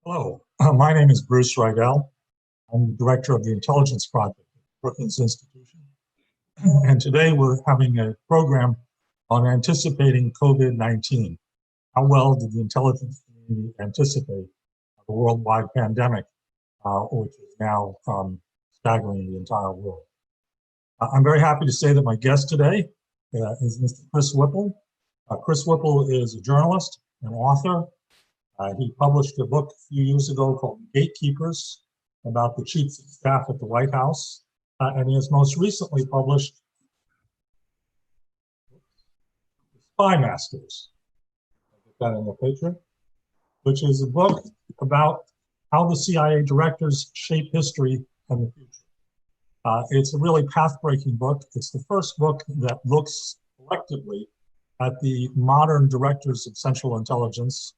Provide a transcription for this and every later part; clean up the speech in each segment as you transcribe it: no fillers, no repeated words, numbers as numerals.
Hello, my name is Bruce Riedel. I'm the director of the Intelligence Project at Brookings Institution. And today we're having a program on anticipating COVID-19. How well did the intelligence community anticipate the worldwide pandemic, which is now staggering the entire world? I'm very happy to say that my guest today is Mr. Chris Whipple. Chris Whipple is a journalist, an author. He published a book a few years ago called Gatekeepers about the chiefs of staff at the White House. And he has most recently published Spymasters, get that in the picture, which is a book about how the CIA directors shape history and the future. It's a really path-breaking book. It's the first book that looks collectively at the modern directors of Central Intelligence,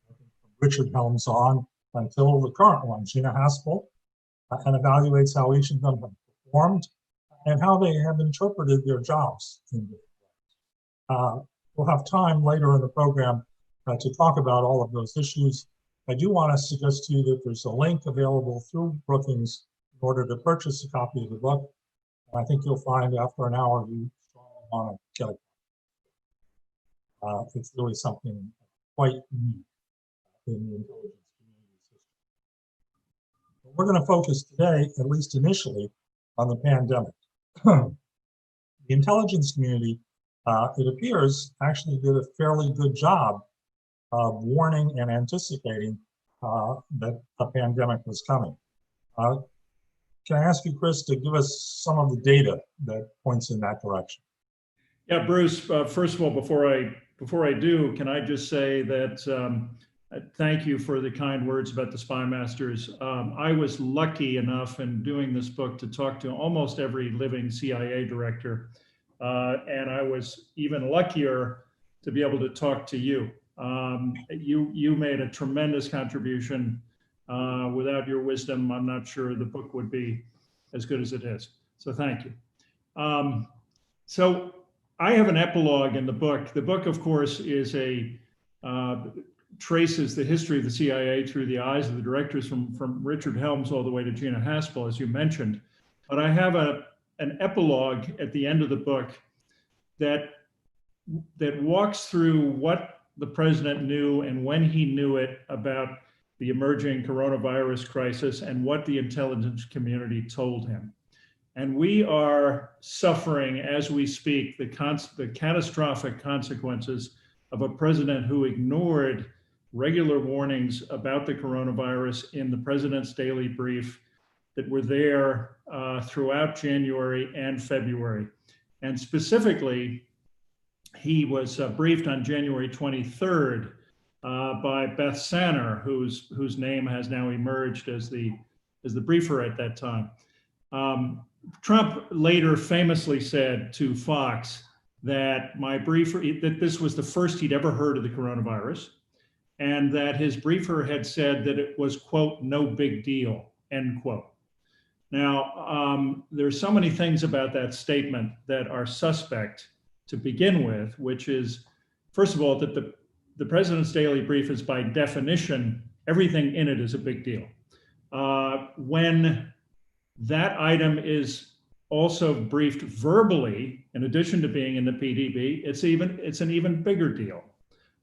Richard Helms on until the current one, Gina Haspel, and evaluates how each of them have performed and how they have interpreted their jobs. We'll have time later in the program to talk about all of those issues. I do want to suggest to you that there's a link available through Brookings in order to purchase a copy of the book. And I think you'll find after an hour you strongly want to get it. It's really something quite unique in the intelligence community system. We're going to focus today, at least initially, on the pandemic. The intelligence community, it appears, actually did a fairly good job of warning and anticipating that a pandemic was coming. Can I ask you, Chris, to give us some of the data that points in that direction? Yeah, Bruce, first of all, before I do, can I just say that thank you for the kind words about the Spymasters. I was lucky enough in doing this book to talk to almost every living CIA director. And I was even luckier to be able to talk to you. You made a tremendous contribution. Without your wisdom, I'm not sure the book would be as good as it is. So thank you. So I have an epilogue in the book. The book, of course, is traces the history of the CIA through the eyes of the directors from Richard Helms all the way to Gina Haspel, as you mentioned. But I have an epilogue at the end of the book that walks through what the president knew and when he knew it about the emerging coronavirus crisis and what the intelligence community told him. And we are suffering, as we speak, the catastrophic consequences of a president who ignored regular warnings about the coronavirus in the president's daily brief that were there throughout January and February. And specifically, he was briefed on January 23rd by Beth Sanner, whose name has now emerged as the briefer at that time. Trump later famously said to Fox that my briefer, that this was the first he'd ever heard of the coronavirus, and that his briefer had said that it was, quote, no big deal, end quote. Now, there's so many things about that statement that are suspect to begin with, which is, first of all, that the president's daily brief is by definition, everything in it is a big deal. When that item is also briefed verbally, in addition to being in the PDB, it's an even bigger deal.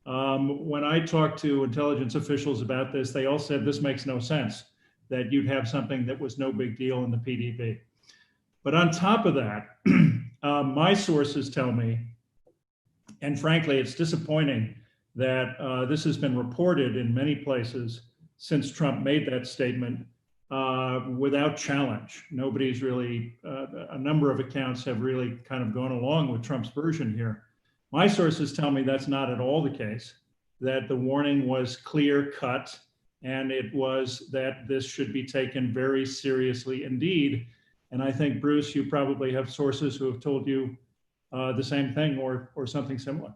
When I talked to intelligence officials about this, they all said this makes no sense, that you'd have something that was no big deal in the PDB. But on top of that, my sources tell me, and frankly, it's disappointing that this has been reported in many places since Trump made that statement without challenge. Nobody's really, a number of accounts have really kind of gone along with Trump's version here. My sources tell me that's not at all the case, that the warning was clear cut, and it was that this should be taken very seriously indeed. And I think, Bruce, you probably have sources who have told you the same thing or something similar.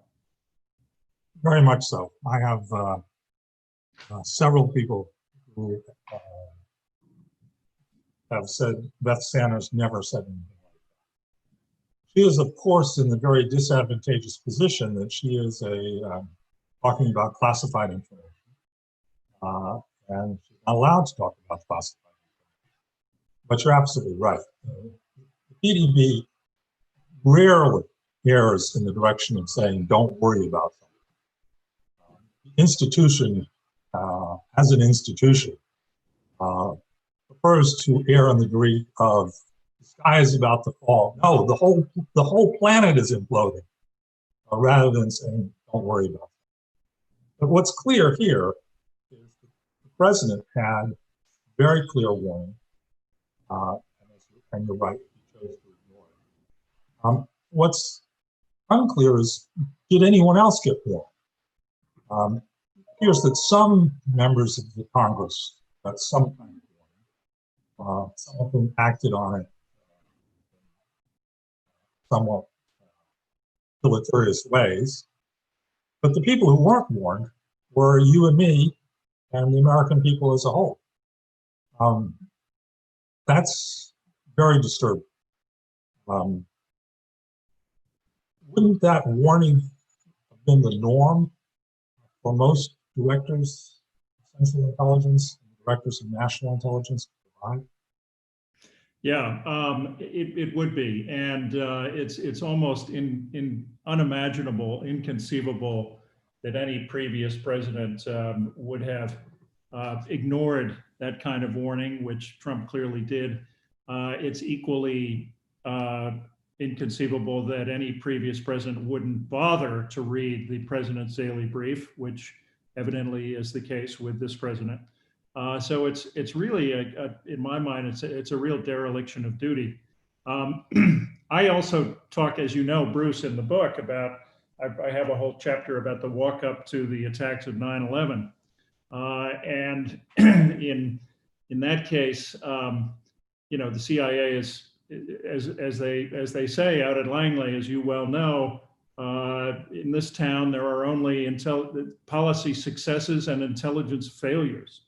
Very much so. I have several people who have said Beth Sanders never said anything like that. She is, of course, in the very disadvantageous position that she is talking about classified information. and she's not allowed to talk about classified information. But you're absolutely right. The PDB rarely errs in the direction of saying, don't worry about something. The institution, as an institution, prefers to err on the degree of the sky is about to fall. No, the whole planet is imploding, rather than saying, don't worry about it. But what's clear here is that the president had very clear warning, and you're right, he chose to ignore it. What's unclear is, did anyone else get warned? It appears that some members of the Congress got some kind of warning. Some of them acted on it somewhat deleterious ways. But the people who weren't warned were you and me and the American people as a whole. That's very disturbing. Wouldn't that warning have been the norm for most directors of Central Intelligence, directors of national intelligence to provide? Yeah, it would be, and it's almost unimaginable, inconceivable that any previous president would have ignored that kind of warning, which Trump clearly did. It's equally inconceivable that any previous president wouldn't bother to read the president's daily brief, which evidently is the case with this president. So it's really, in my mind, it's a real dereliction of duty. I also talk, as you know, Bruce, in the book about, I have a whole chapter about the walk up to the attacks of 9/11. And in that case, you know, the CIA is, as they say out at Langley, as you well know, in this town, there are only policy successes and intelligence failures.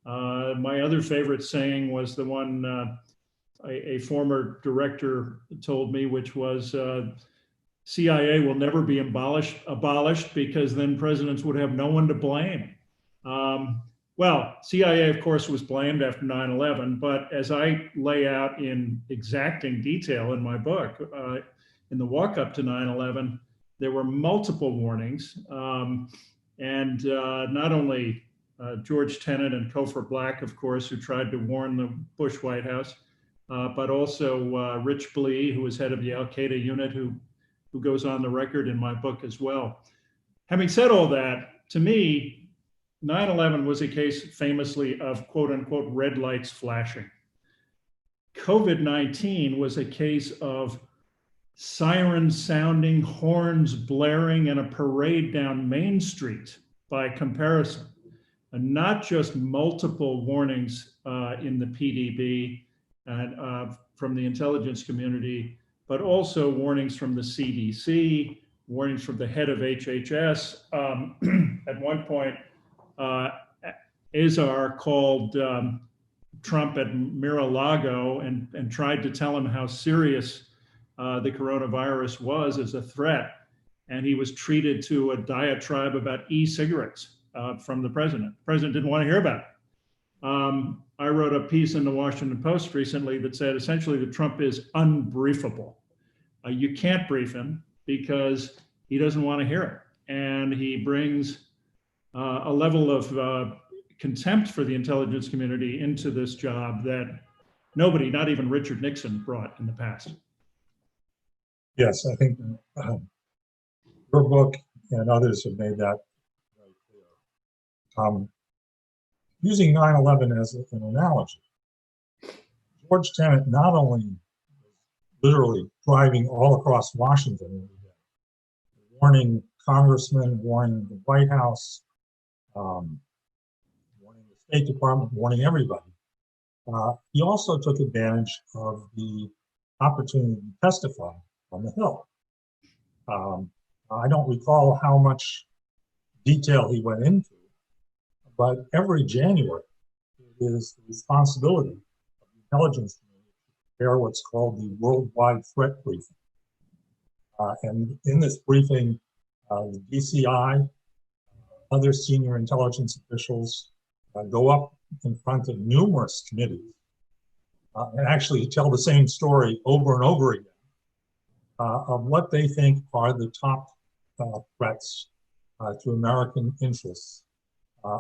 My other favorite saying was the one a former director told me, which was, CIA will never be abolished because then presidents would have no one to blame. Well, CIA, of course, was blamed after 9/11, but as I lay out in exacting detail in my book, in the walk up to 9/11, there were multiple warnings, and not only George Tenet and Cofer Black, of course, who tried to warn the Bush White House, but also Rich Blee, who was head of the Al-Qaeda unit, who goes on the record in my book as well. Having said all that, to me, 9/11 was a case famously of quote unquote red lights flashing. COVID-19 was a case of sirens sounding, horns blaring, and a parade down Main Street by comparison. And not just multiple warnings in the PDB and from the intelligence community, but also warnings from the CDC, warnings from the head of HHS. At one point, Azar called Trump at Mar-a-Lago and tried to tell him how serious the coronavirus was as a threat. And he was treated to a diatribe about e-cigarettes from the president. The president didn't want to hear about it. I wrote a piece in the Washington Post recently that said essentially that Trump is unbriefable. You can't brief him because he doesn't want to hear it. And he brings a level of contempt for the intelligence community into this job that nobody, not even Richard Nixon, brought in the past. Yes, I think your book and others have made that very clear. Using 9/11 as an analogy, George Tenet not only literally driving all across Washington every day, warning congressmen, warning the White House, warning the State Department, warning everybody. He also took advantage of the opportunity to testify on the Hill. I don't recall how much detail he went into, but every January it is the responsibility of the intelligence community to prepare what's called the worldwide threat briefing. And in this briefing, the DCI, other senior intelligence officials, go up in front of numerous committees and actually tell the same story over and over again of what they think are the top threats to American interests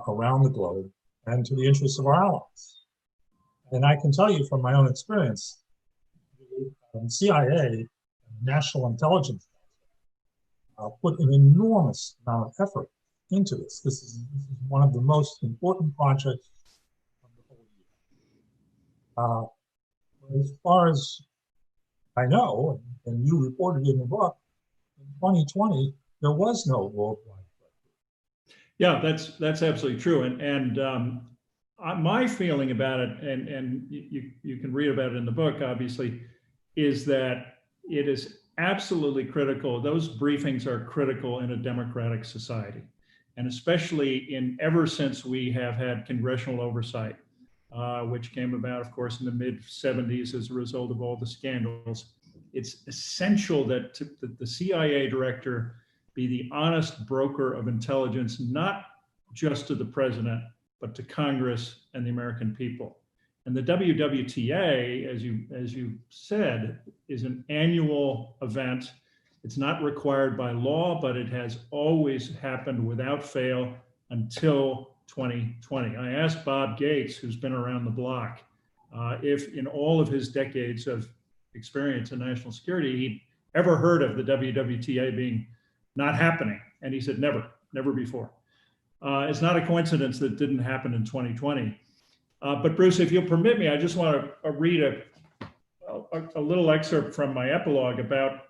around the globe and to the interests of our allies. And I can tell you from my own experience, the CIA, National Intelligence Council, put an enormous amount of effort into this. This is one of the most important projects of the whole year. As far as I know, and you reported in the book, in 2020, there was no worldwide threat. Yeah, that's absolutely true. And my feeling about it, and you can read about it in the book, obviously, is that it is absolutely critical. Those briefings are critical in a democratic society, and especially ever since we have had congressional oversight, which came about, of course, in the mid-'70s as a result of all the scandals. It's essential that the CIA director be the honest broker of intelligence, not just to the president, but to Congress and the American people. And the WWTA, as you said, is an annual event. It's not required by law, but it has always happened without fail until 2020. I asked Bob Gates, who's been around the block, if in all of his decades of experience in national security, he'd ever heard of the WWTA being not happening. And he said, never before. It's not a coincidence that it didn't happen in 2020. But Bruce, if you'll permit me, I just want to read a little excerpt from my epilogue about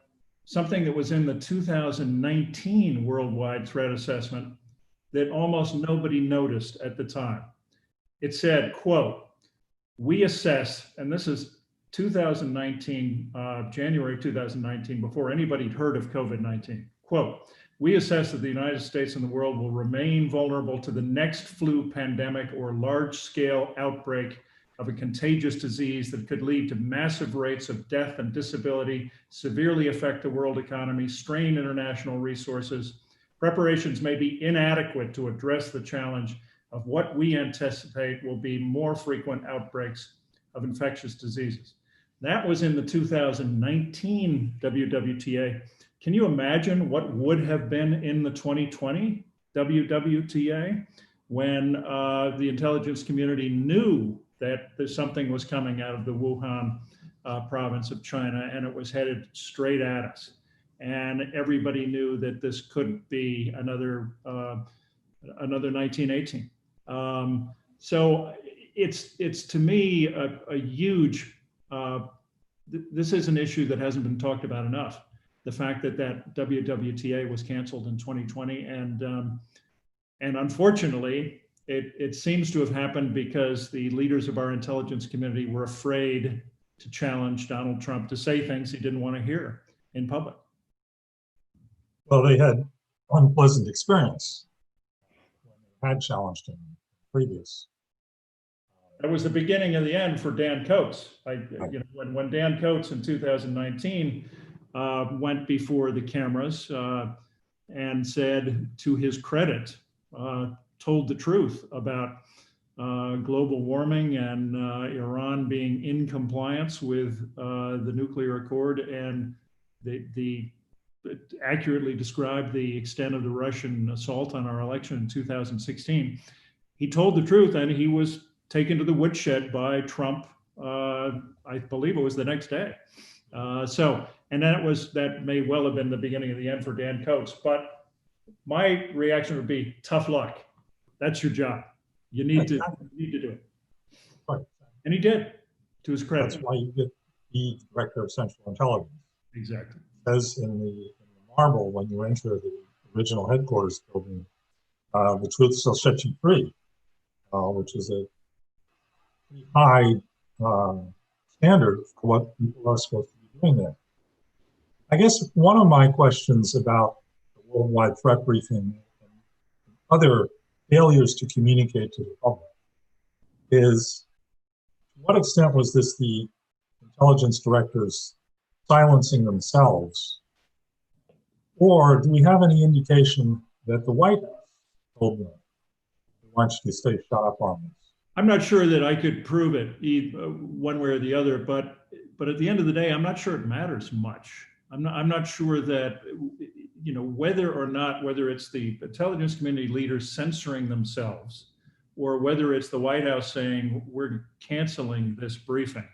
something that was in the 2019 Worldwide Threat Assessment that almost nobody noticed at the time. It said, quote, "We assess," and this is 2019, January 2019, before anybody heard of COVID-19, quote, "We assess that the United States and the world will remain vulnerable to the next flu pandemic or large-scale outbreak of a contagious disease that could lead to massive rates of death and disability, severely affect the world economy, strain international resources. Preparations may be inadequate to address the challenge of what we anticipate will be more frequent outbreaks of infectious diseases." That was in the 2019 WWTA. Can you imagine what would have been in the 2020 WWTA when the intelligence community knew that something was coming out of the Wuhan province of China and it was headed straight at us? And everybody knew that this couldn't be another 1918. So it's to me a huge, this is an issue that hasn't been talked about enough. The fact that WWTA was canceled in 2020, and unfortunately, it seems to have happened because the leaders of our intelligence community were afraid to challenge Donald Trump to say things he didn't want to hear in public. Well, they had unpleasant experience when they had challenged him previous. That was the beginning of the end for Dan Coates. When Dan Coates in 2019 went before the cameras and said, to his credit, told the truth about global warming and Iran being in compliance with the nuclear accord, and accurately described the extent of the Russian assault on our election in 2016. He told the truth, and he was taken to the woodshed by Trump. I believe it was the next day. And that may well have been the beginning of the end for Dan Coates. But my reaction would be tough luck. That's your job. You need to do it. Right. And he did, to his credit. That's why you get the Director of Central Intelligence. Exactly. As in the marble, when you enter the original headquarters building, the truth shall set you free, which is a pretty high standard for what people are supposed to be doing there. I guess one of my questions about the worldwide threat briefing and other failures to communicate to the public is, to what extent was this the intelligence directors silencing themselves? Or do we have any indication that the White House told them, the want you to stay shut up on this. I'm not sure that I could prove it one way or the other, but at the end of the day, I'm not sure it matters much. I'm not sure that, whether it's the intelligence community leaders censoring themselves or whether it's the White House saying we're canceling this briefing,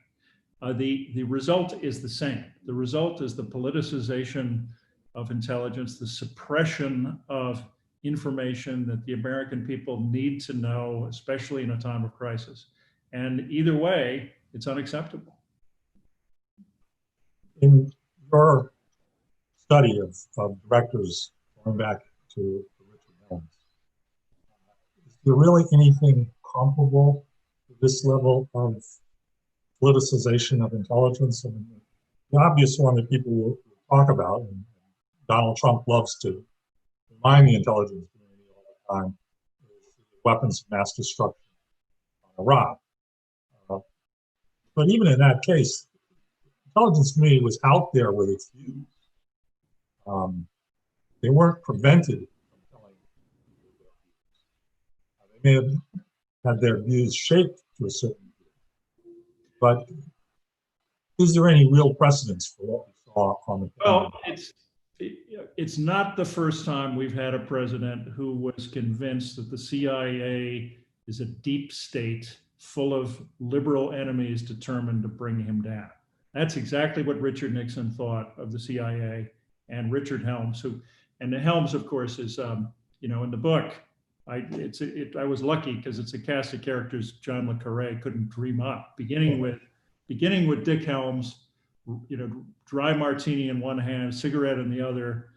the result is the same. The result is the politicization of intelligence, the suppression of information that the American people need to know, especially in a time of crisis. And either way, it's unacceptable. In your study of directors going back to Richard Helms, is there really anything comparable to this level of politicization of intelligence? I mean, the obvious one that people will talk about, and Donald Trump loves to remind the intelligence community all the time, is the weapons of mass destruction on Iraq. But even in that case, the intelligence community was out there with its views. They weren't prevented from telling people their views. They may have had their views shaped to a certain degree. But is there any real precedence for what we saw on the Well, it's not the first time we've had a president who was convinced that the CIA is a deep state full of liberal enemies determined to bring him down. That's exactly what Richard Nixon thought of the CIA and Richard Helms, and the Helms, of course, is, in the book, I was lucky because it's a cast of characters John le Carré couldn't dream up, beginning with Dick Helms, dry martini in one hand, cigarette in the other,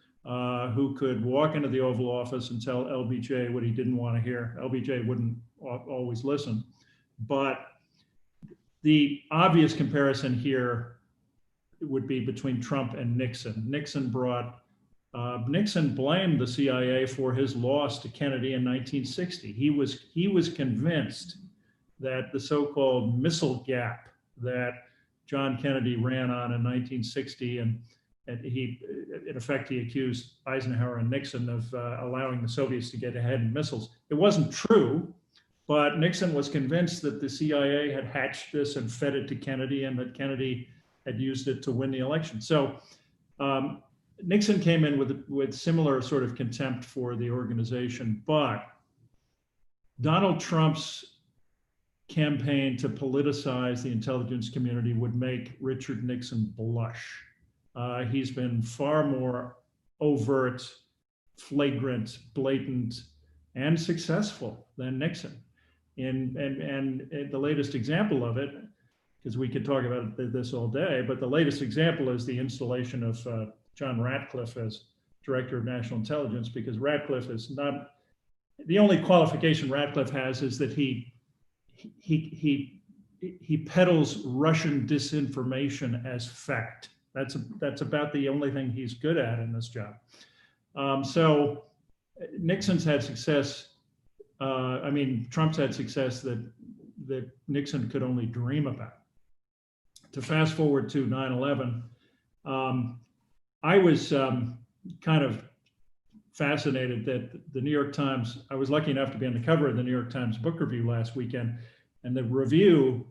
who could walk into the Oval Office and tell LBJ what he didn't want to hear. LBJ wouldn't always listen. But the obvious comparison here would be between Trump and Nixon. Nixon blamed the CIA for his loss to Kennedy in 1960. He was convinced that the so-called missile gap that John Kennedy ran on in 1960, and he, in effect, he accused Eisenhower and Nixon of allowing the Soviets to get ahead in missiles. It wasn't true, but Nixon was convinced that the CIA had hatched this and fed it to Kennedy, and that Kennedy had used it to win the election. So Nixon came in with similar sort of contempt for the organization, but Donald Trump's campaign to politicize the intelligence community would make Richard Nixon blush. He's been far more overt, flagrant, blatant, and successful than Nixon. And the latest example of it, because we could talk about this all day, but the latest example is the installation of John Ratcliffe as Director of National Intelligence, because Ratcliffe is not, the only qualification Ratcliffe has is that he peddles Russian disinformation as fact. That's about the only thing he's good at in this job. So Nixon's had success. Trump's had success that Nixon could only dream about. To fast forward to 9/11, I was kind of fascinated that the New York Times, I was lucky enough to be on the cover of the New York Times book review last weekend, and the review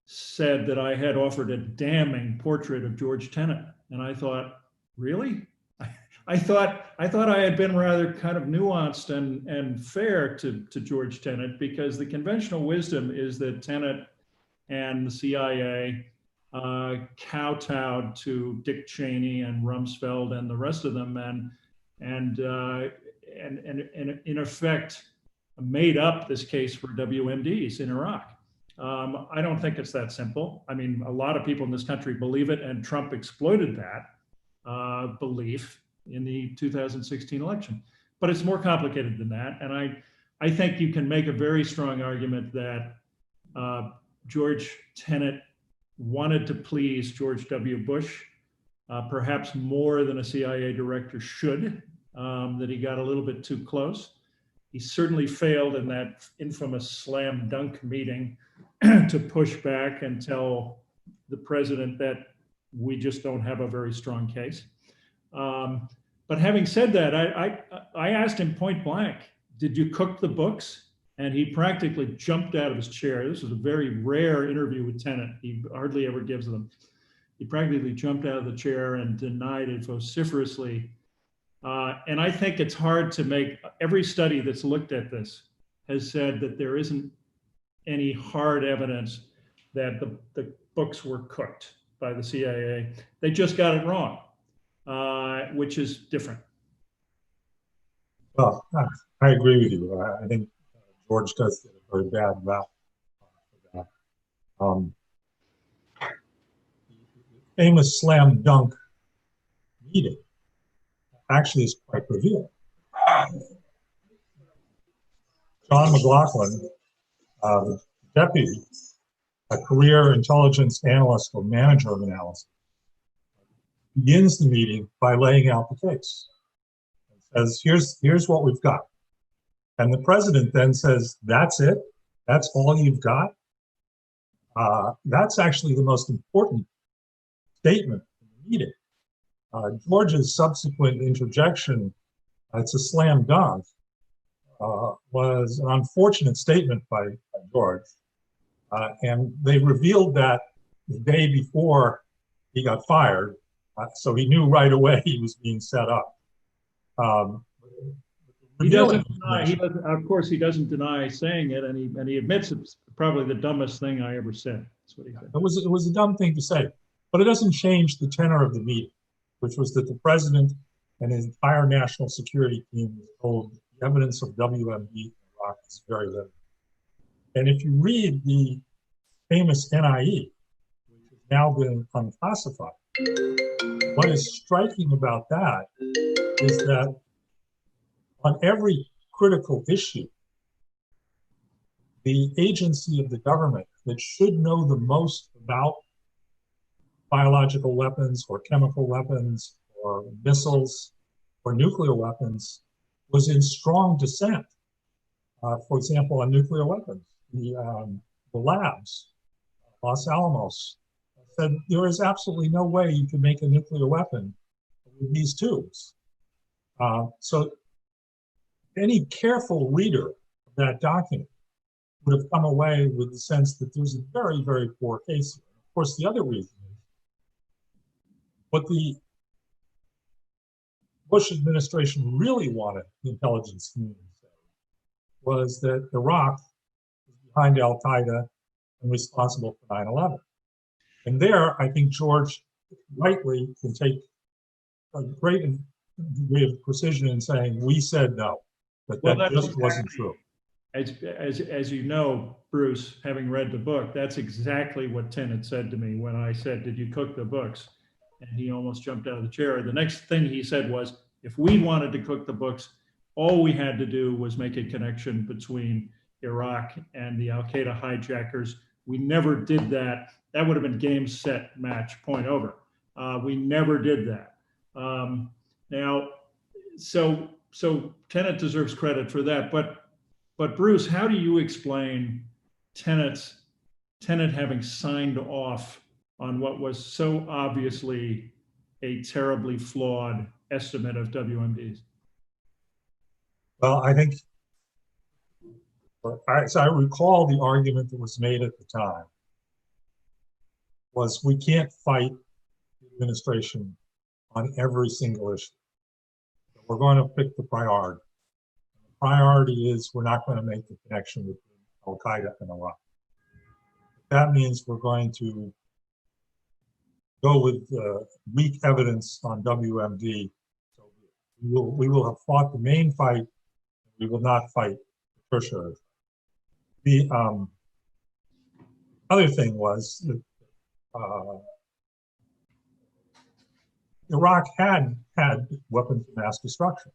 said that I had offered a damning portrait of George Tenet. And I thought, really? I thought I had been rather kind of nuanced and fair to George Tenet, because the conventional wisdom is that Tenet and the CIA kowtowed to Dick Cheney and Rumsfeld and the rest of them, and in effect made up this case for WMDs in Iraq. I don't think it's that simple. I mean, a lot of people in this country believe it, and Trump exploited that belief in the 2016 election. But it's more complicated than that. And I think you can make a very strong argument that George Tenet wanted to please George W. Bush, perhaps more than a CIA director should, that he got a little bit too close. He certainly failed in that infamous slam dunk meeting to push back and tell the president that we just don't have a very strong case. But having said that, I asked him point blank, did you cook the books? And he practically jumped out of his chair. This was a very rare interview with Tenet. He hardly ever gives them. He practically jumped out of the chair and denied it vociferously. And I think it's hard to make, every study that's looked at this has said that there isn't any hard evidence that the books were cooked by the CIA. They just got it wrong, which is different. Well, I agree with you. I think George does get a very bad rap for that. The famous slam dunk meeting actually is quite revealing. John McLaughlin, the deputy, a career intelligence analyst or manager of analysis, begins the meeting by laying out the case. And says, here's what we've got. And the president then says, that's it? That's all you've got? That's actually the most important statement in the meeting. George's subsequent interjection, it's a slam dunk, was an unfortunate statement by George. And they revealed that the day before he got fired, so he knew right away he was being set up. He doesn't deny, of course, he doesn't deny saying it, and he admits it's probably the dumbest thing I ever said. That's what he said. It was a dumb thing to say, but it doesn't change the tenor of the meeting, which was that the president and his entire national security team was told the evidence of WMD in Iraq is very limited. And if you read the famous NIE, which has now been unclassified, what is striking about that is that on every critical issue, the agency of the government that should know the most about biological weapons or chemical weapons or missiles or nuclear weapons was in strong dissent. For example, on nuclear weapons, the labs, Los Alamos, said there is absolutely no way you can make a nuclear weapon with these tubes. So any careful reader of that document would have come away with the sense that there's a very, very poor case here. Of course, the other reason is what the Bush administration really wanted the intelligence community to say was that Iraq was behind al-Qaeda and responsible for 9/11. And there, I think George rightly can take a great degree of precision in saying, we said no, but that just wasn't true. As you know, Bruce, having read the book, that's exactly what Tenet said to me when I said, did you cook the books? And he almost jumped out of the chair. The next thing he said was, if we wanted to cook the books, all we had to do was make a connection between Iraq and the al-Qaeda hijackers. We never did that. That would have been game, set, match, point over. We never did that. Now, so Tenet deserves credit for that. But Bruce, how do you explain Tenet having signed off on what was so obviously a terribly flawed estimate of WMDs? Well, I think, as I recall, the argument that was made at the time was we can't fight the administration on every single issue. So we're going to pick the priority. The priority is we're not going to make the connection between al-Qaeda and Iraq. That means we're going to go with weak evidence on WMD. So we will have fought the main fight. We will not fight the tertiary. The other thing was that Iraq had weapons of mass destruction,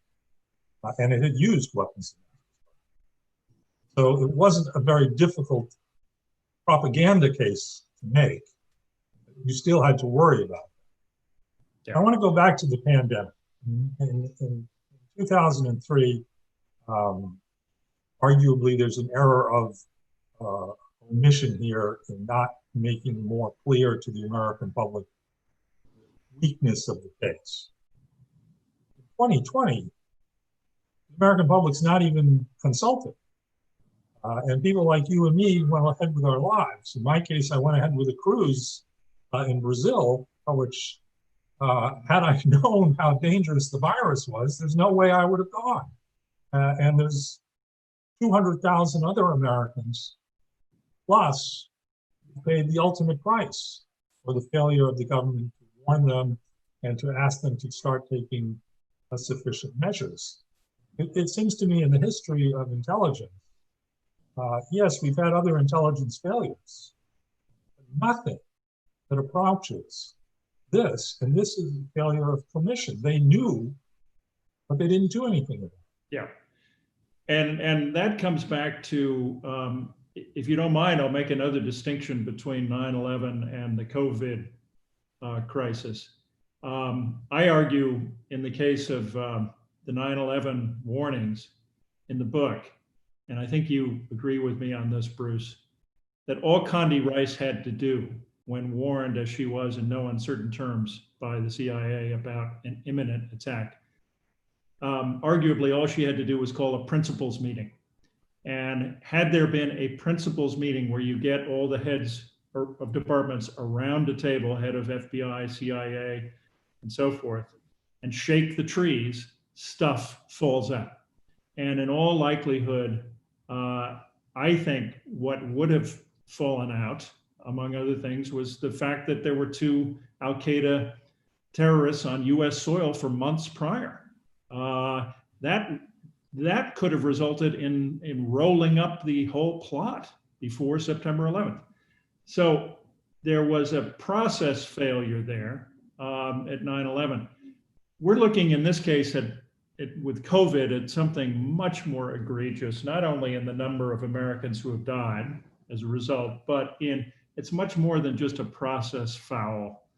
and it had used weapons of mass destruction. So it wasn't a very difficult propaganda case to make. You still had to worry about it. Yeah. I want to go back to the pandemic. In 2003, arguably there's an error of omission here in not making more clear to the American public the weakness of the case. In 2020, the American public's not even consulted. And people like you and me went ahead with our lives. In my case, I went ahead with a cruise in Brazil, which had I known how dangerous the virus was, there's no way I would have gone. And there's 200,000 other Americans, plus, who paid the ultimate price for the failure of the government to warn them and to ask them to start taking sufficient measures. It seems to me in the history of intelligence, yes, we've had other intelligence failures, but nothing that approaches this, and this is a failure of commission. They knew, but they didn't do anything about it. Yeah. And that comes back to, if you don't mind, I'll make another distinction between 9/11 and the COVID crisis. I argue in the case of the 9/11 warnings in the book, and I think you agree with me on this, Bruce, that all Condi Rice had to do when warned, as she was in no uncertain terms by the CIA about an imminent attack, arguably all she had to do was call a principals meeting. And had there been a principals meeting where you get all the heads of departments around a table, head of FBI, CIA, and so forth, and shake the trees, stuff falls out. And in all likelihood, I think what would have fallen out, among other things, was the fact that there were 2 al-Qaeda terrorists on US soil for months prior. That could have resulted in rolling up the whole plot before September 11th. So there was a process failure there at 9/11. We're looking in this case with COVID at something much more egregious, not only in the number of Americans who have died as a result, but it's much more than just a process foul.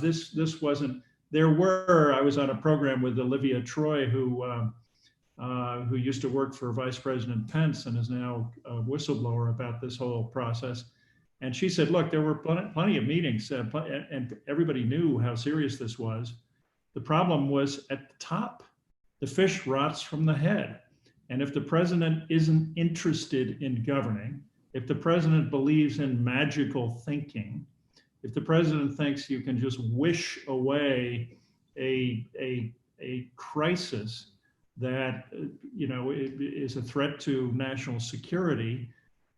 This wasn't. I was on a program with Olivia Troy, who used to work for Vice President Pence and is now a whistleblower about this whole process. And she said, look, there were plenty of meetings and everybody knew how serious this was. The problem was at the top. The fish rots from the head. And if the president isn't interested in governing, if the president believes in magical thinking, if the president thinks you can just wish away a crisis that is a threat to national security,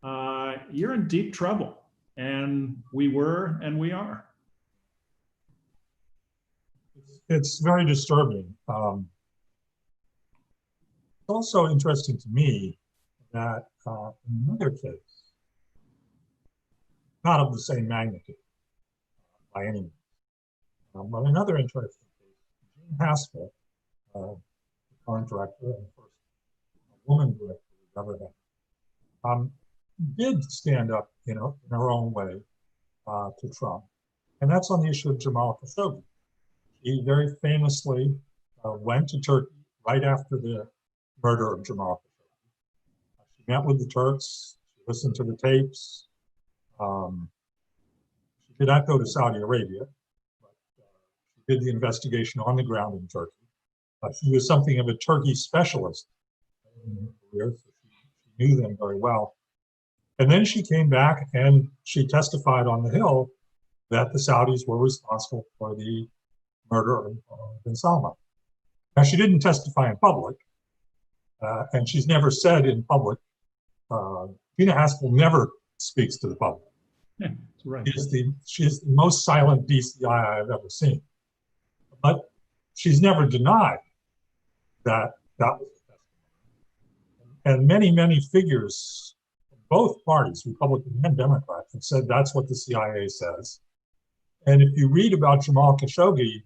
you're in deep trouble. And we were, and we are. It's very disturbing. It's also interesting to me that in another case, not of the same magnitude by any means, but another interesting case, Jean Haspel, the current director and first woman director we've ever had, did stand up, in her own way, to Trump, and that's on the issue of Jamal Khashoggi. He very famously went to Turkey right after the murder of Jamal Khashoggi. She met with the Turks, she listened to the tapes. She did not go to Saudi Arabia, but she did the investigation on the ground in Turkey. She was something of a Turkey specialist in her career, so she knew them very well. And then she came back and she testified on the Hill that the Saudis were responsible for the murder of bin Salman. Now, she didn't testify in public, and she's never said in public. Gina Haspel never speaks to the public. Yeah, that's right. She is the most silent DCI I've ever seen. But she's never denied that was the testimony. And many, many figures from both parties, Republican and Democrat, have said that's what the CIA says. And if you read about Jamal Khashoggi,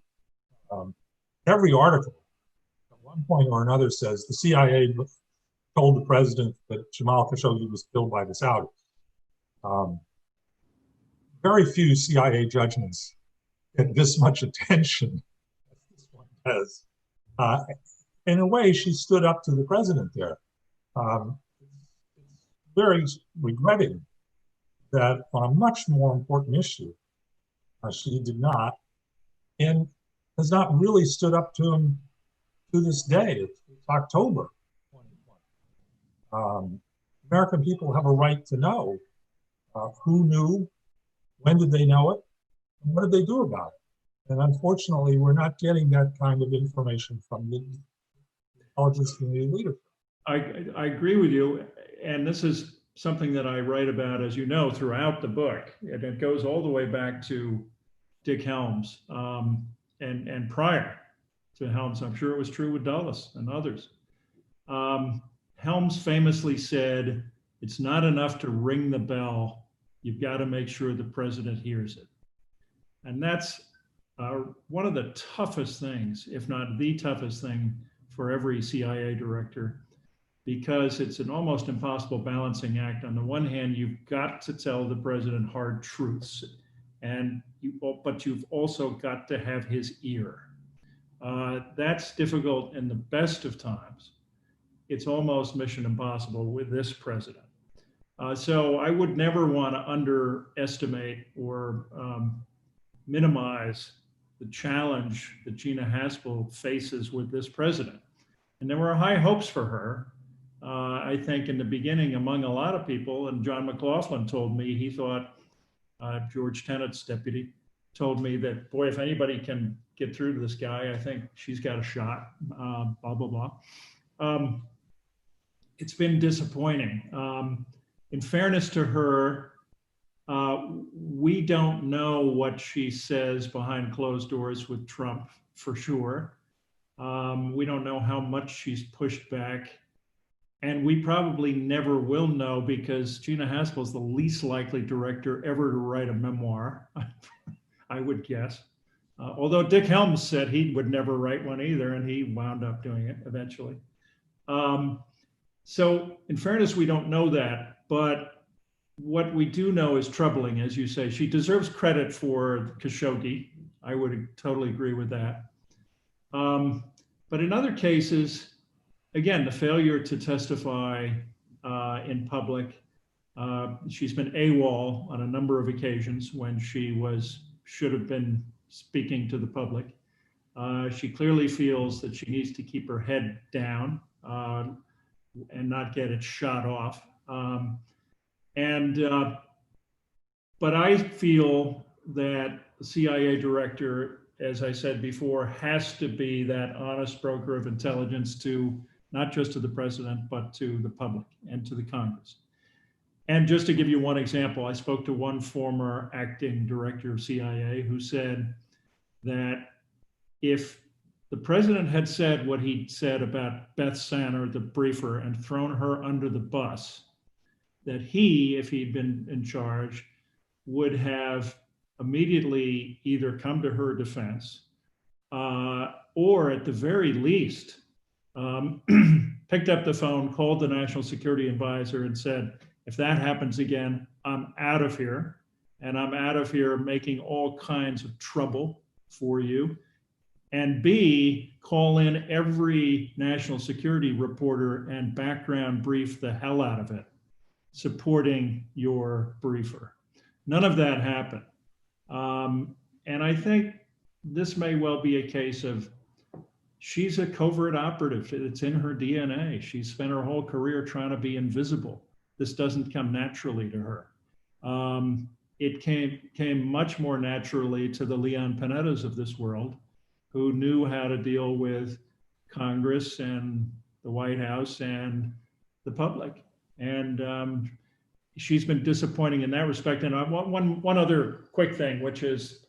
every article at one point or another says the CIA told the president that Jamal Khashoggi was killed by the Saudis. Very few CIA judgments get this much attention as this one does. In a way, she stood up to the president there. It's very regretting that on a much more important issue, she did not, and has not really stood up to him to this day. It's October 2020. American people have a right to know who knew, when did they know it, and what did they do about it. And unfortunately, we're not getting that kind of information from the intelligence community leadership. I agree with you. And this is something that I write about, as you know, throughout the book. And it goes all the way back to Dick Helms and prior to Helms. I'm sure it was true with Dulles and others. Helms famously said, "It's not enough to ring the bell. You've got to make sure the president hears it." And that's one of the toughest things, if not the toughest thing for every CIA director, because it's an almost impossible balancing act. On the one hand, you've got to tell the president hard truths, but you've also got to have his ear. That's difficult in the best of times. It's almost mission impossible with this president. So I would never want to underestimate or minimize the challenge that Gina Haspel faces with this president. And there were high hopes for her. I think in the beginning, among a lot of people, and John McLaughlin told me, he thought, George Tenet's deputy, told me that, boy, if anybody can get through to this guy, I think she's got a shot, blah, blah, blah. It's been disappointing. In fairness to her, we don't know what she says behind closed doors with Trump for sure. We don't know how much she's pushed back. And we probably never will know, because Gina Haspel is the least likely director ever to write a memoir, I would guess. Although Dick Helms said he would never write one either, and he wound up doing it eventually. So in fairness, we don't know that, but what we do know is troubling, as you say. She deserves credit for Khashoggi. I would totally agree with that. But in other cases, again, the failure to testify in public, she's been AWOL on a number of occasions when she should have been speaking to the public. She clearly feels that she needs to keep her head down and not get it shot off. But I feel that the CIA director, as I said before, has to be that honest broker of intelligence to not just to the president, but to the public and to the Congress. And just to give you one example, I spoke to one former acting director of CIA who said that if the president had said what he said about Beth Sanner, the briefer, and thrown her under the bus, that he, if he'd been in charge, would have immediately either come to her defense or at the very least picked up the phone, called the National Security Advisor and said, if that happens again, I'm out of here. And I'm out of here making all kinds of trouble for you. And B, call in every national security reporter and background brief the hell out of it, supporting your briefer. None of that happened. And I think this may well be a case of she's a covert operative. It's in her DNA. She's spent her whole career trying to be invisible. This doesn't come naturally to her. It came much more naturally to the Leon Panettas of this world, who knew how to deal with Congress and the White House and the public. And she's been disappointing in that respect. And one other quick thing, which is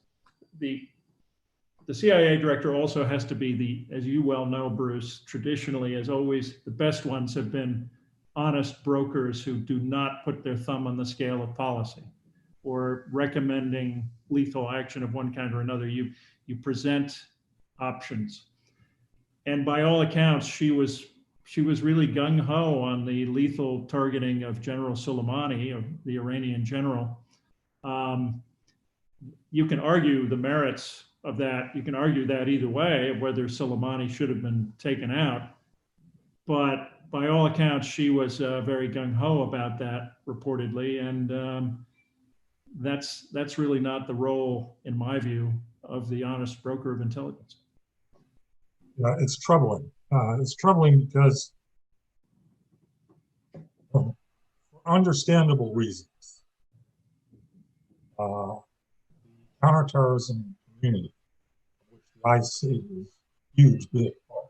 the CIA director also has to be as you well know, Bruce, traditionally, as always, the best ones have been honest brokers who do not put their thumb on the scale of policy or recommending lethal action of one kind or another. You present options. And by all accounts, she was really gung-ho on the lethal targeting of General Soleimani, of the Iranian general. You can argue the merits of that. You can argue that either way, of whether Soleimani should have been taken out. But by all accounts, she was very gung-ho about that, reportedly. And that's really not the role, in my view, of the honest broker of intelligence. It's troubling. It's troubling because for understandable reasons. The counterterrorism community, which I see is huge, big part,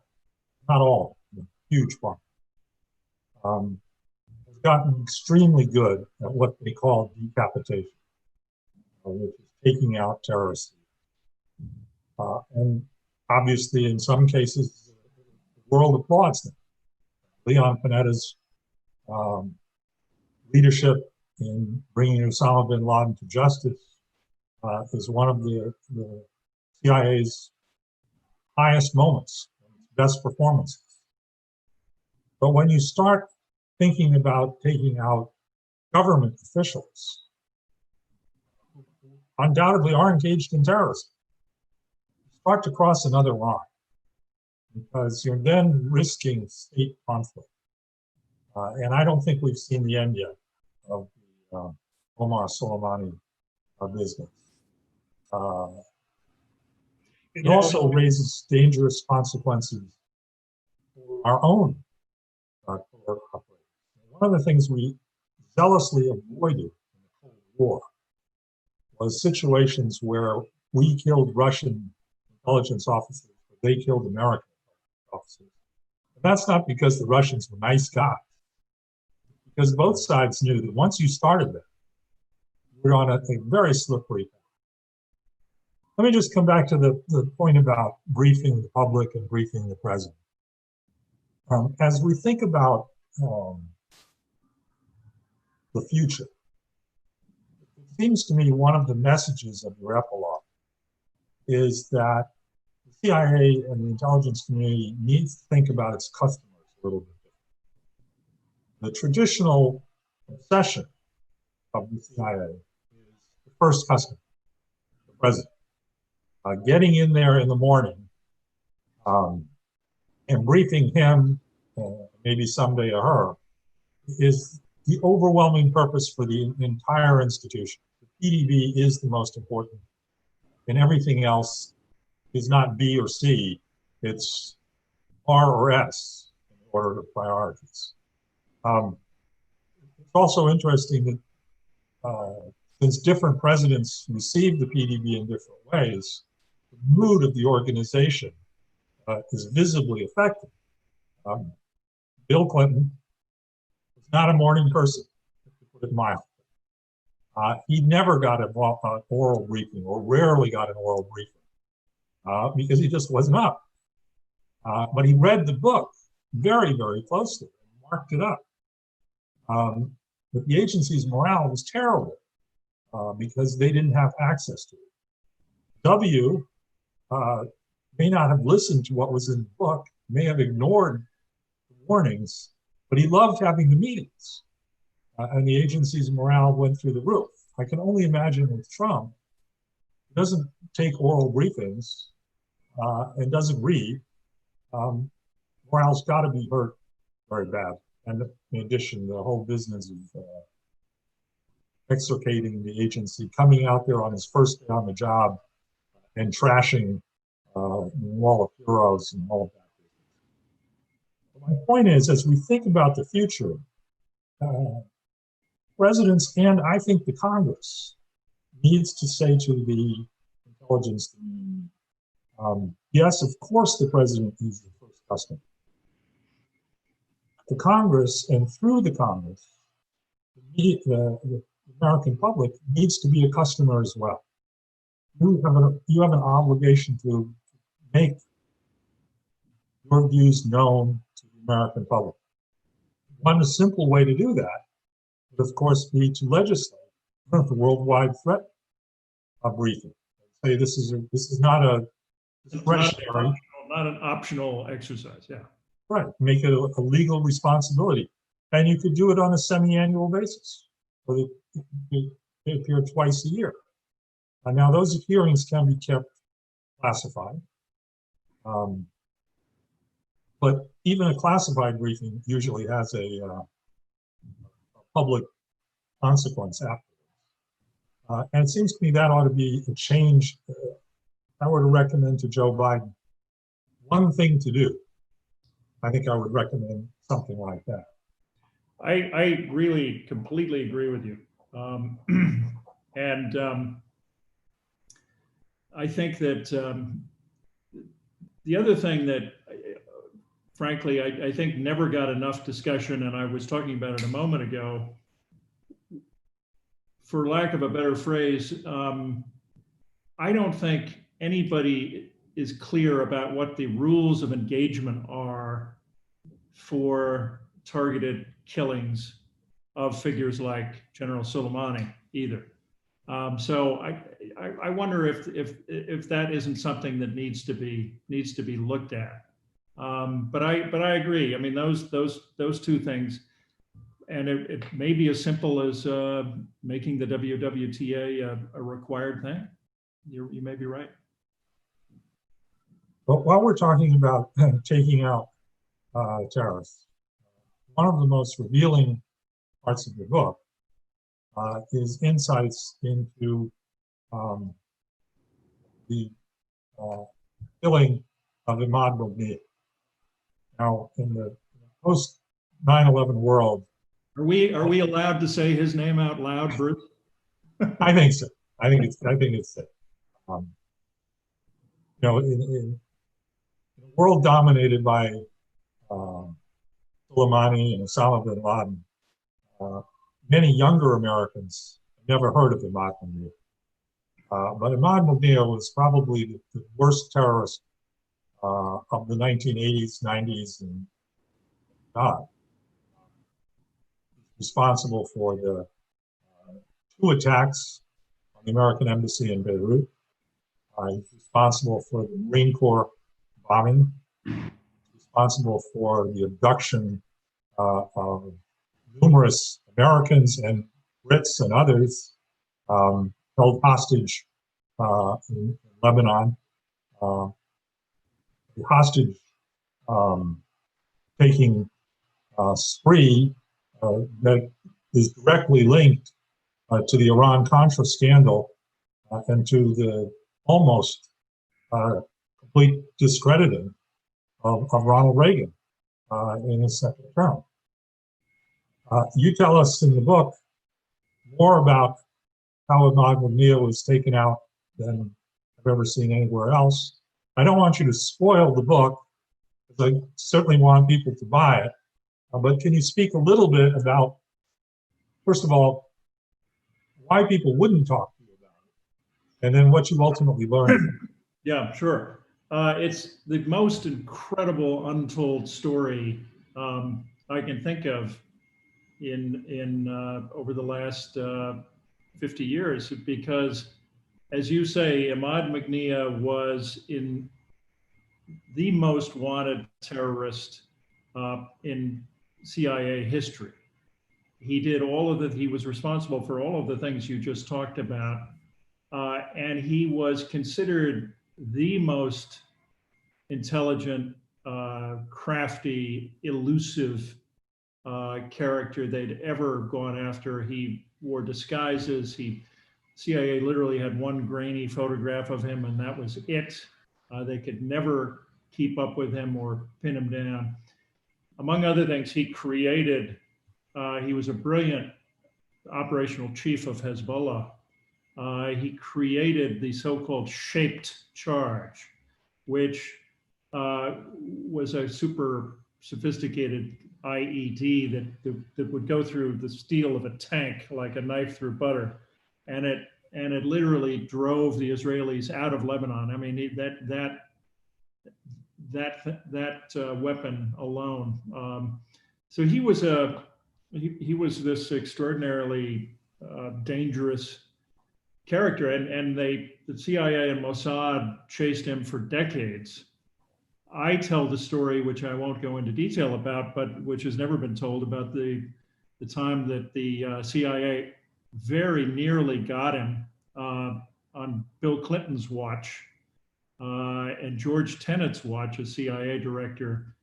not all, but huge part, has gotten extremely good at what they call decapitation, which is taking out terrorists. And obviously, in some cases, the world applauds them. Leon Panetta's leadership in bringing Osama bin Laden to justice is one of the CIA's highest moments, best performances. But when you start thinking about taking out government officials, who undoubtedly are engaged in terrorism, you start to cross another line, because you're then risking state conflict. And I don't think we've seen the end yet of the Omar Soleimani business. It also raises dangerous consequences for our own covert operations. One of the things we zealously avoided in the Cold War was situations where we killed Russian intelligence officers, but they killed American officers. And that's not because the Russians were nice guys, because both sides knew that once you started that, you were on a very slippery path. Let me just come back to the point about briefing the public and briefing the president. As we think about the future, it seems to me one of the messages of your epilogue is that the CIA and the intelligence community needs to think about its customers a little bit differently. The traditional obsession of the CIA is the first customer, the president. Getting in there in the morning and briefing him, maybe someday or her, is the overwhelming purpose for the entire institution. The PDB is the most important, and everything else is not B or C, it's R or S in order of priorities. It's also interesting that since different presidents received the PDB in different ways, the mood of the organization is visibly affected. Bill Clinton was not a morning person, to put it mildly. He never got an oral briefing, or rarely got an oral briefing, because he just wasn't up. But he read the book very, very closely and marked it up. But the agency's morale was terrible because they didn't have access to it. W may not have listened to what was in the book, may have ignored the warnings, but he loved having the meetings. And the agency's morale went through the roof. I can only imagine with Trump, he doesn't take oral briefings and doesn't read. Morale's got to be hurt very bad. And in addition, the whole business of extricating the agency, coming out there on his first day on the job and trashing the wall of heroes and all of that. But my point is, as we think about the future, presidents and I think the Congress needs to say to the intelligence community, yes, of course the president is the first customer. The Congress, and through the Congress, the American public needs to be a customer as well. You have an obligation to make your views known to the American public. One simple way to do that would, of course, be to legislate the worldwide threat briefing. Say this is not a discretionary, not an optional exercise. Yeah. Right. Make it a legal responsibility, and you could do it on a semi-annual basis. So they appear twice a year. Now, those hearings can be kept classified, but even a classified briefing usually has a public consequence afterwards. And it seems to me that ought to be a change. I were to recommend to Joe Biden one thing to do, I think I would recommend something like that. I really completely agree with you. And I think that the other thing that, frankly, I think never got enough discussion, and I was talking about it a moment ago, for lack of a better phrase, I don't think anybody is clear about what the rules of engagement are for targeted killings of figures like General Soleimani either. So I wonder if that isn't something that needs to be looked at. But I agree. I mean, those two things, and it may be as simple as making the WWTA a required thing. You may be right. But while we're talking about taking out terrorists, one of the most revealing parts of the book is insights into the killing of Ahmad Mughniyeh. Now, in the post 9/11 world, are we allowed to say his name out loud, Bruce? I think so. I think it's safe. You know, in a world dominated by Soleimani and Osama bin Laden, many younger Americans never heard of Ahmad Mughniyeh. But Ahmad Mughniyeh was probably the worst terrorist of the 1980s, 90s, and God. Responsible for the two attacks on the American embassy in Beirut. He's responsible for the Marine Corps bombing. He's responsible for the abduction of numerous Americans and Brits and others held hostage in Lebanon. The hostage taking spree that is directly linked to the Iran-Contra scandal and to the almost complete discrediting of Ronald Reagan in his second term. You tell us in the book more about how Ahmad Mughniyeh was taken out than I've ever seen anywhere else. I don't want you to spoil the book, because I certainly want people to buy it. But can you speak a little bit about, first of all, why people wouldn't talk to you about it, and then what you ultimately learned? Yeah, sure. It's the most incredible untold story I can think of in over the last 50 years, because, as you say, Ahmad Mughniyeh was in the most wanted terrorist in CIA history. He was responsible for all of the things you just talked about. And he was considered the most intelligent, crafty, elusive character they'd ever gone after. He wore disguises. CIA literally had one grainy photograph of him, and that was it. They could never keep up with him or pin him down. Among other things, he was a brilliant operational chief of Hezbollah. He created the so-called shaped charge, which was a super sophisticated IED that would go through the steel of a tank like a knife through butter, and it literally drove the Israelis out of Lebanon. I mean, that weapon alone. So he was this extraordinarily dangerous character, and the CIA and Mossad chased him for decades. I tell the story, which I won't go into detail about, but which has never been told, about the time that the CIA very nearly got him on Bill Clinton's watch and George Tenet's watch as CIA director.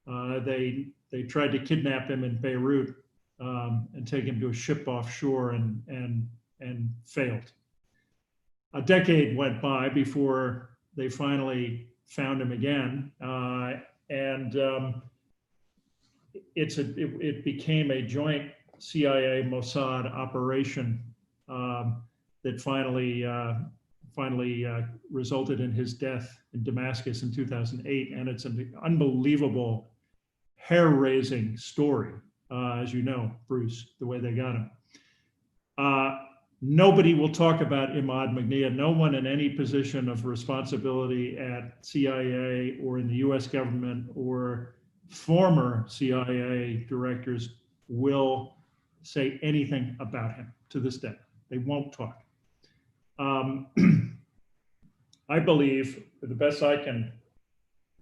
They tried to kidnap him in Beirut and take him to a ship offshore and failed. A decade went by before they finally found him again. it became a joint CIA Mossad operation that finally resulted in his death in Damascus in 2008. And it's an unbelievable, hair-raising story, as you know, Bruce, the way they got him. Nobody will talk about Ahmad Mughniyeh. No one in any position of responsibility at CIA or in the US government or former CIA directors will say anything about him to this day. They won't talk. I believe, the best I can,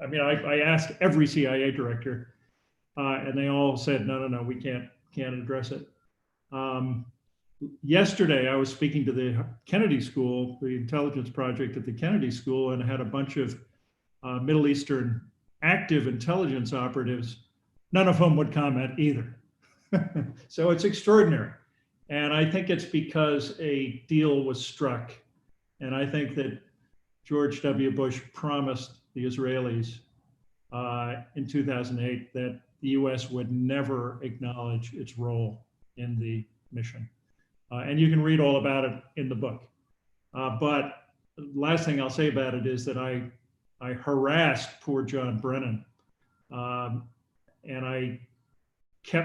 I asked every CIA director, and they all said, no, we can't address it. Yesterday, I was speaking to the Kennedy School, the intelligence project at the Kennedy School, and I had a bunch of Middle Eastern active intelligence operatives, none of whom would comment either. So it's extraordinary. And I think it's because a deal was struck. And I think that George W. Bush promised the Israelis in 2008 that the US would never acknowledge its role in the mission. And you can read all about it in the book. But the last thing I'll say about it is that I harassed poor John Brennan. And I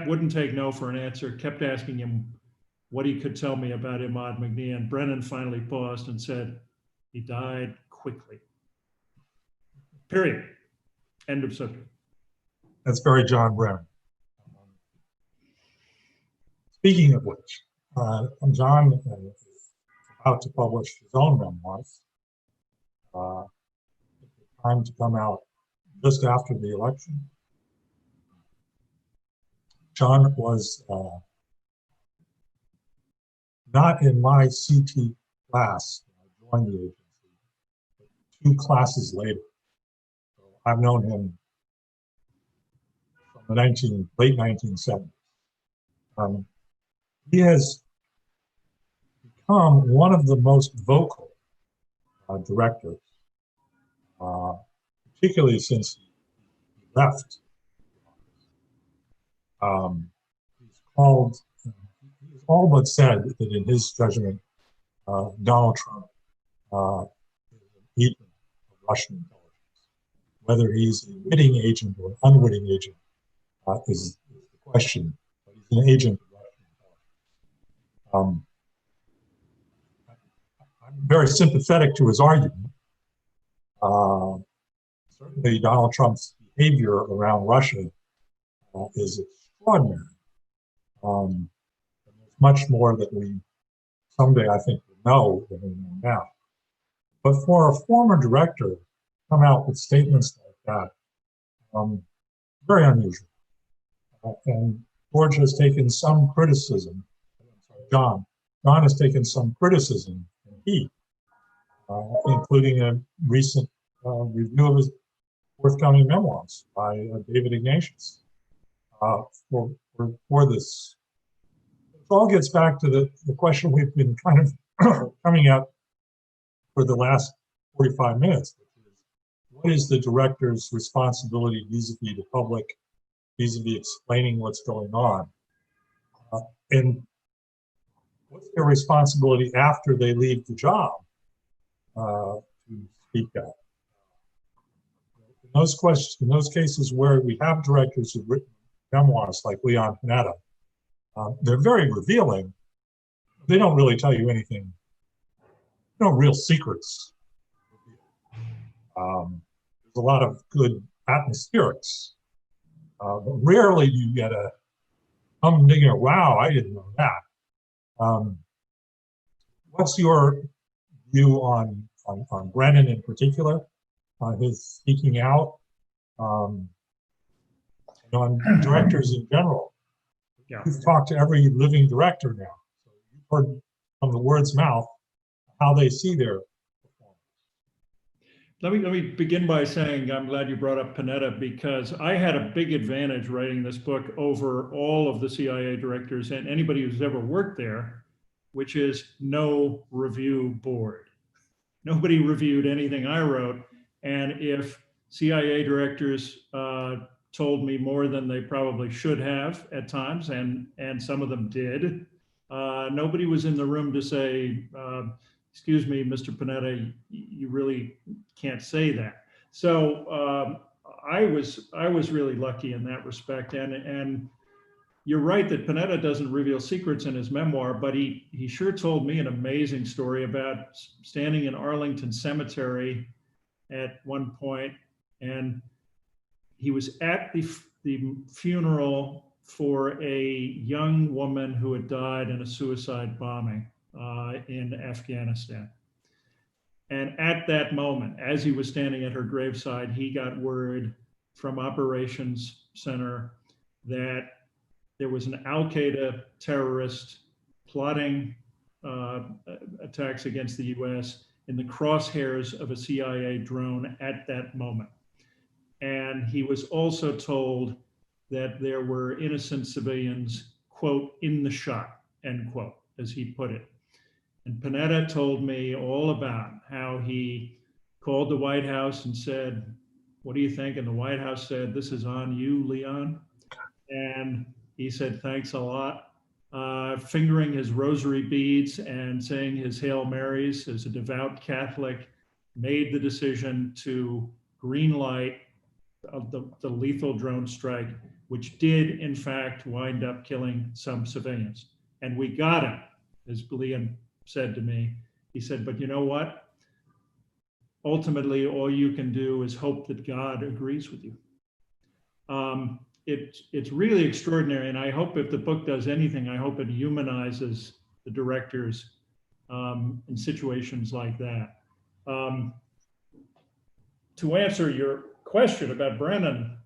wouldn't take no for an answer, kept asking him what he could tell me about Ahmad Mughniyeh. And Brennan finally paused and said, he died quickly. Period. End of subject. That's very John Brennan. Speaking of which, John is about to publish his own memoirs. Time to come out just after the election. John was not in my CT class when I joined the agency, but 2 classes later. So I've known him from the late 1970s. He has become one of the most vocal directors, particularly since he left. He's all but said that in his judgment, Donald Trump is an agent of Russian intelligence. Whether he's a witting agent or an unwitting agent is the question, but he's an agent of Russian intelligence. I'm very sympathetic to his argument. Certainly Donald Trump's behavior around Russia is extraordinary. There's much more that we someday, I think, will know than we know now. But for a former director to come out with statements like that, very unusual. And George has taken some criticism. John has taken some criticism and heat, including a recent review of his forthcoming memoirs by David Ignatius for this. It all gets back to the question we've been kind of coming at for the last 45 minutes. What is the director's responsibility vis-a-vis the public, vis-a-vis explaining what's going on? And what's their responsibility after they leave the job to speak out? In those cases where we have directors who've written memoirs like Leon Panetta, they're very revealing. They don't really tell you anything, no real secrets. There's a lot of good atmospherics, but rarely do you get a humdinger, wow, I didn't know that. What's your view on Brennan in particular, his speaking out, on directors in general? Yeah. You've talked to every living director now. So you've heard from the word's mouth how they see their performance. Let me begin by saying I'm glad you brought up Panetta, because I had a big advantage writing this book over all of the CIA directors and anybody who's ever worked there, which is no review board. Nobody reviewed anything I wrote. And if CIA directors told me more than they probably should have at times, and some of them did. Nobody was in the room to say, excuse me, Mr. Panetta, you really can't say that. So I was really lucky in that respect. And you're right that Panetta doesn't reveal secrets in his memoir, but he sure told me an amazing story about standing in Arlington Cemetery at one point, and he was at the funeral for a young woman who had died in a suicide bombing in Afghanistan. And at that moment, as he was standing at her graveside, he got word from Operations Center that there was an Al-Qaeda terrorist plotting attacks against the US in the crosshairs of a CIA drone at that moment. And he was also told that there were innocent civilians, quote, in the shot, end quote, as he put it. And Panetta told me all about how he called the White House and said, what do you think? And the White House said, this is on you, Leon. And he said, thanks a lot. Fingering his rosary beads and saying his Hail Marys as a devout Catholic, made the decision to green light the lethal drone strike, which did in fact wind up killing some civilians. And we got him, as Leon said to me. He said, but you know what? Ultimately, all you can do is hope that God agrees with you. It's really extraordinary, and I hope if the book does anything, I hope it humanizes the directors in situations like that. To answer your question about Brennan,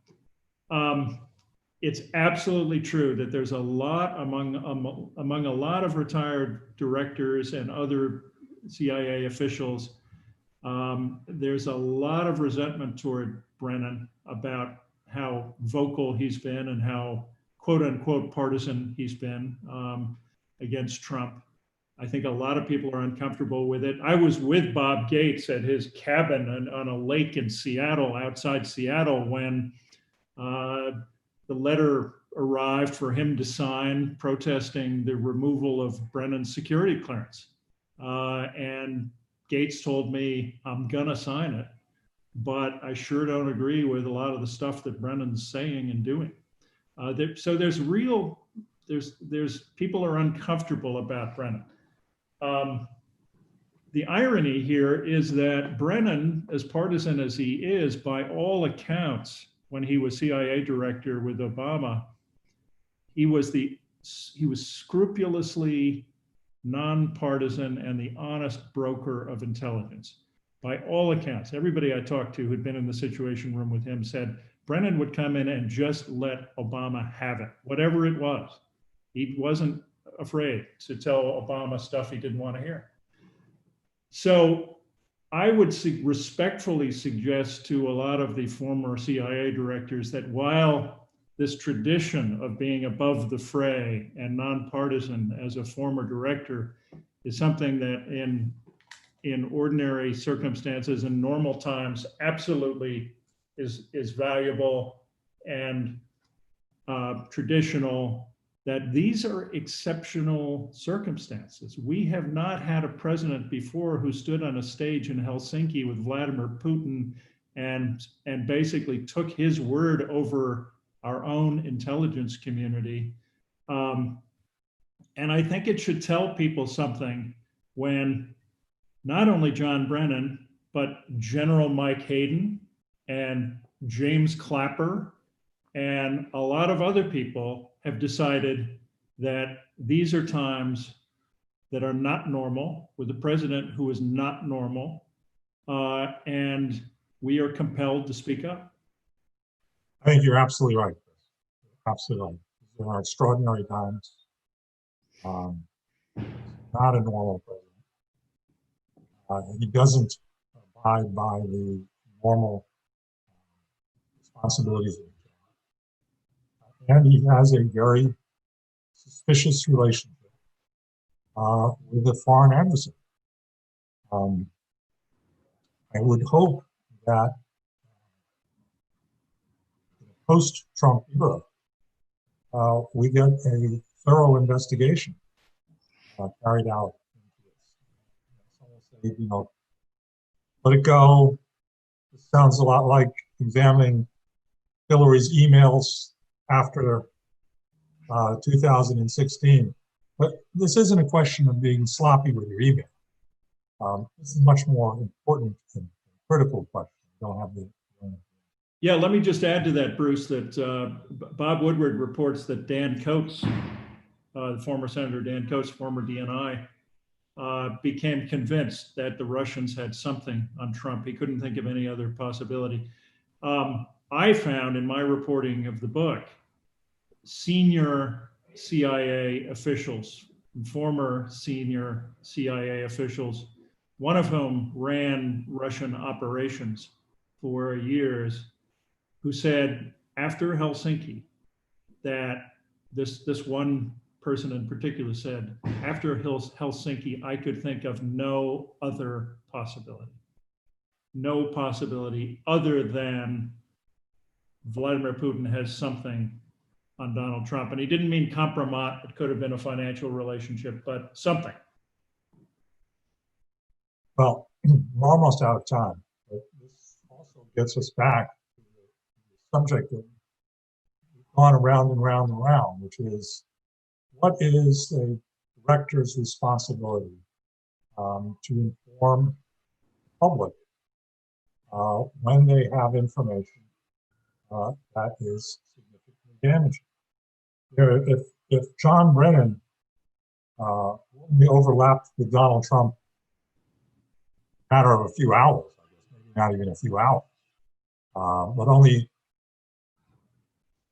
it's absolutely true that there's a lot among a lot of retired directors and other CIA officials. There's a lot of resentment toward Brennan about how vocal he's been and how quote unquote partisan he's been against Trump. I think a lot of people are uncomfortable with it. I was with Bob Gates at his cabin on a lake in Seattle, outside Seattle, when the letter arrived for him to sign protesting the removal of Brennan's security clearance. And Gates told me, I'm gonna sign it, but I sure don't agree with a lot of the stuff that Brennan's saying and doing. So there's people are uncomfortable about Brennan. The irony here is that Brennan, as partisan as he is, by all accounts, when he was CIA director with Obama, he was scrupulously nonpartisan and the honest broker of intelligence. By all accounts, everybody I talked to who'd been in the Situation Room with him said Brennan would come in and just let Obama have it, whatever it was. He wasn't afraid to tell Obama stuff he didn't want to hear. So I would respectfully suggest to a lot of the former CIA directors that while this tradition of being above the fray and nonpartisan as a former director is something that in ordinary circumstances and normal times absolutely is valuable and traditional, that these are exceptional circumstances. We have not had a president before who stood on a stage in Helsinki with Vladimir Putin and basically took his word over our own intelligence community. And I think it should tell people something when not only John Brennan, but General Mike Hayden and James Clapper and a lot of other people have decided that these are times that are not normal with a president who is not normal, and we are compelled to speak up. I think you're absolutely right. Absolutely right. These are extraordinary times. Not a normal president. He doesn't abide by the normal responsibilities of the job. And he has a very suspicious relationship with a foreign adversary. I would hope that post-Trump era, we get a thorough investigation carried out into this. Someone say, you know, let it go. It sounds a lot like examining Hillary's emails after 2016. But this isn't a question of being sloppy with your email. This is much more important and critical question. You don't have the. Yeah, let me just add to that, Bruce, that Bob Woodward reports that Dan Coates, the former Senator Dan Coates, former DNI, became convinced that the Russians had something on Trump. He couldn't think of any other possibility. I found in my reporting of the book, senior CIA officials, former senior CIA officials, one of whom ran Russian operations for years, who said after Helsinki that this one person in particular said, after Helsinki, I could think of no other possibility. No possibility other than Vladimir Putin has something on Donald Trump. And he didn't mean compromise. It could have been a financial relationship, but something. Well, we're almost out of time. But this also gets us back to the subject that we've gone around and round and round, which is what is a director's responsibility to inform the public when they have information that is significantly damaging. If John Brennan only overlapped with Donald Trump a matter of a few hours, I guess, maybe not even a few hours, but only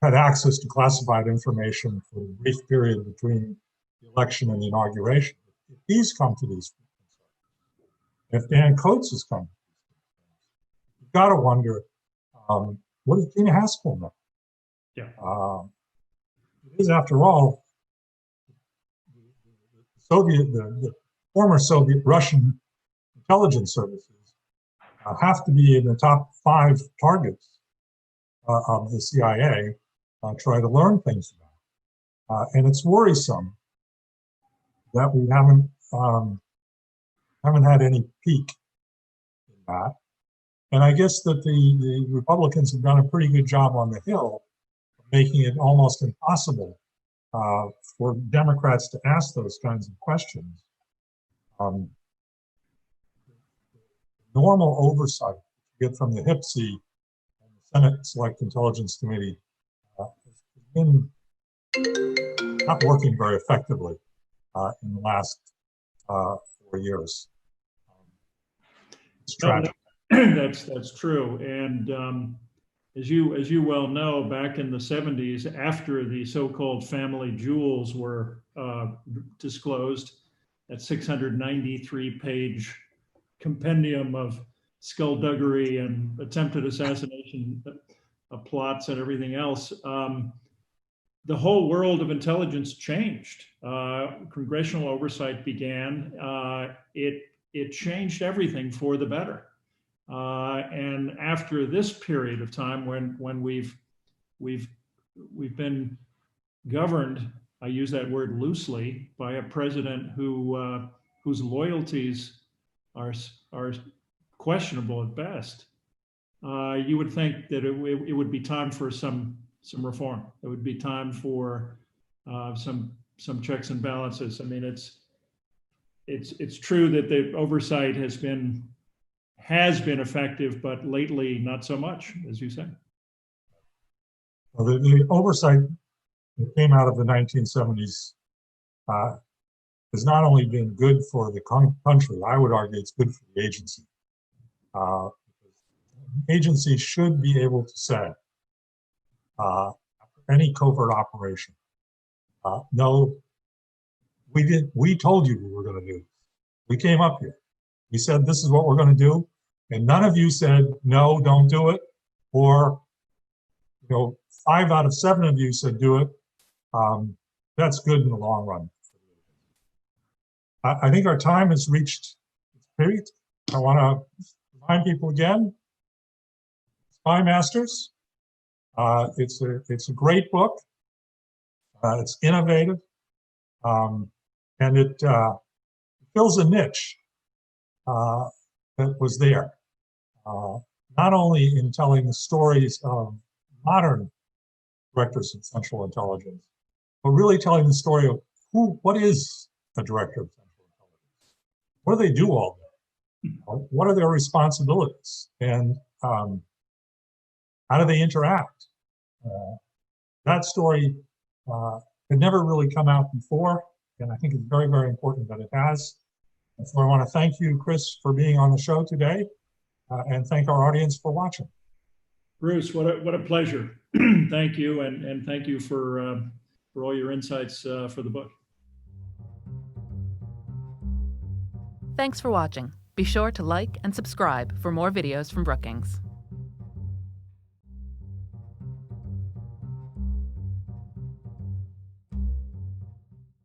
had access to classified information for the brief period between the election and the inauguration. If he's come to these concerns, if Dan Coates has come to these concerns, you've got to wonder, what does Gina Haspel know? Yeah. It is, after all, the former Soviet Russian intelligence services have to be in the top 5 targets of the CIA. Try to learn things about, and it's worrisome that we haven't had any peek in that. And I guess that the Republicans have done a pretty good job on the Hill, making it almost impossible for Democrats to ask those kinds of questions. Normal oversight you get from the HIPC and the Senate Select Intelligence Committee has been not working very effectively in the last 4 years. It's tragic. That's true. And as you well know, back in the 70s, after the so-called family jewels were disclosed, that 693-page compendium of skullduggery and attempted assassination plots and everything else, the whole world of intelligence changed. Congressional oversight began. It changed everything for the better. And after this period of time, when we've been governed, I use that word loosely, by a president whose loyalties are questionable at best, you would think that it would be time for some reform. It would be time for some checks and balances. I mean, it's true that the oversight has been effective, but lately not so much, as you said. Well, the oversight that came out of the 1970s has not only been good for the country, I would argue it's good for the agency. Agencies should be able to say, after any covert operation, no, we told you we were going to do this. We came up here. We said, this is what we're going to do. And none of you said, no, don't do it. Or, 5 out of 7 of you said, do it. That's good in the long run. I think our time has reached its period. I want to remind people again, Spymasters, It's a great book. It's innovative, and it fills a niche that was there, not only in telling the stories of modern directors of Central Intelligence, but really telling the story of what is a director of Central Intelligence? What do they do all day? What are their responsibilities? And how do they interact? That story had never really come out before, and I think it's very, very important that it has. And so I want to thank you, Chris, for being on the show today, and thank our audience for watching. Bruce, what a pleasure. Thank you, and thank you for all your insights for the book. Thanks for watching. Be sure to like and subscribe for more videos from Brookings.